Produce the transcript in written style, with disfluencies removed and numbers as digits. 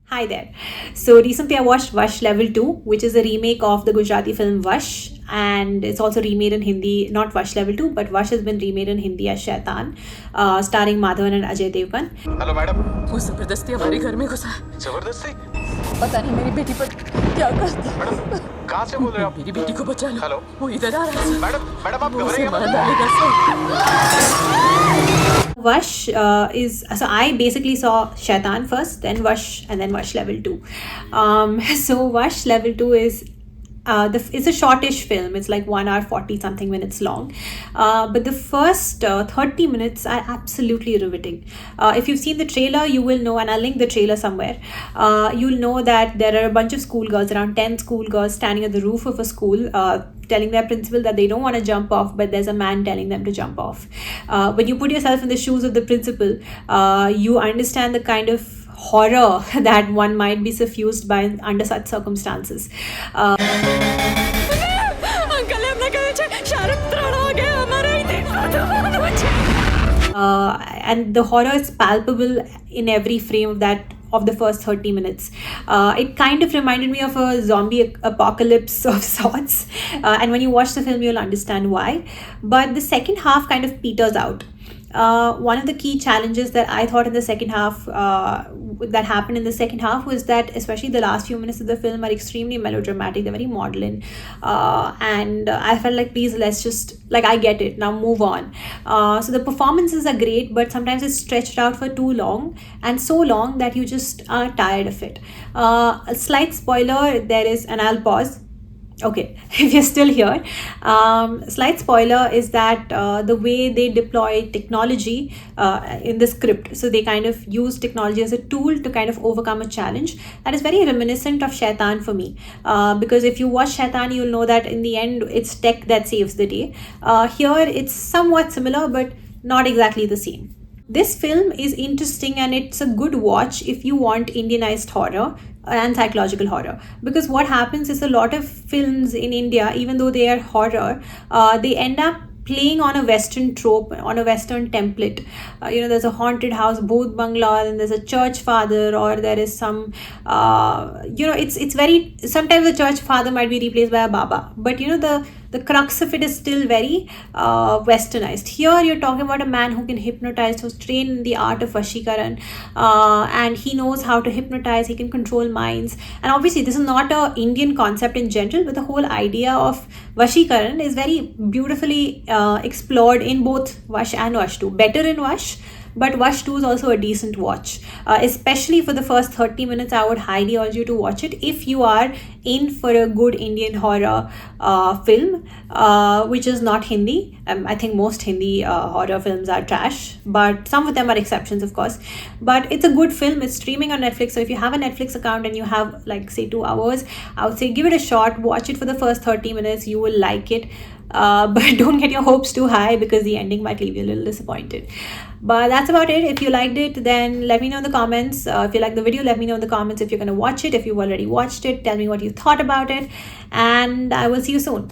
Hi there. So recently I watched Vash Level 2, which is a remake of the Gujarati film Vash, and it's also remade in Hindi, not Vash Level 2, but Vash has been remade in Hindi as Shaitan, starring Madhavan and Ajay Devgan. Hello madam. वो जबरदस्ती हमारे घर में घुसा है। जबरदस्ती? पता नहीं मेरी बेटी पर क्या करता। मैडम कहाँ से बोल रहे हो आप? मेरी बेटी को बचा लो। हेलो। वो इधर आ रहा है। मैडम आप वो उसे घबराइए मार मत। डालेगा sir. Vash is so I basically saw Shaitan first, then Vash, and then Vash Level 2. So Vash Level 2 is it's a shortish film. It's like 1 hour 40 something minutes long, but the first 30 minutes are absolutely riveting. If you've seen the trailer, you will know, and I'll link the trailer somewhere. You'll know that there are a bunch of schoolgirls, around 10 schoolgirls, standing at the roof of a school, telling their principal that they don't want to jump off, but there's a man telling them to jump off. When you put yourself in the shoes of the principal, you understand the kind of horror that one might be suffused by under such circumstances. And the horror is palpable in every frame of the first 30 minutes. It kind of reminded me of a zombie apocalypse of sorts, and when you watch the film you'll understand why. But the second half kind of peters out. One of the key challenges that I thought in the second half, that happened in the second half, was that especially the last few minutes of the film are extremely melodramatic. They're very maudlin, and I felt like, please, let's just, like, I get it now, move on. So the performances are great, but sometimes it's stretched out for too long, and so long that you just are tired of it. A slight spoiler there is, and I'll pause. Okay, if you're still here, slight spoiler is that the way they deploy technology in the script, so they kind of use technology as a tool to kind of overcome a challenge, that is very reminiscent of Shaitan for me, because if you watch Shaitan you'll know that in the end it's tech that saves the day. Here it's somewhat similar but not exactly the same. This film is interesting and it's a good watch if you want Indianized horror and psychological horror, because what happens is a lot of films in India, even though they are horror, they end up playing on a Western trope, on a Western template. There's a haunted house, Bhoot Bangla, and there's a church father, or there is some, it's very, sometimes the church father might be replaced by a Baba, but the crux of it is still very westernized. Here you're talking about a man who can hypnotize, who's trained in the art of Vashikaran, and he knows how to hypnotize, he can control minds. And obviously this is not a Indian concept in general, but the whole idea of Vashikaran is very beautifully explored in both Vash and Vash 2. Better in Vash, but Vash 2 is also a decent watch. Especially for the first 30 minutes, I would highly urge you to watch it if you are in for a good Indian horror film, which is not Hindi. I think most Hindi horror films are trash, but some of them are exceptions, of course. But it's a good film. It's streaming on Netflix, so if you have a Netflix account and you have, like, say 2 hours, I would say give it a shot. Watch it for the first 30 minutes. You will like it. But don't get your hopes too high, because the ending might leave you a little disappointed. But that's about it. If you liked it, then let me know in the comments. If you like the video, let me know in the comments if you're going to watch it. If you've already watched it, tell me what you thought about it, and I will see you soon.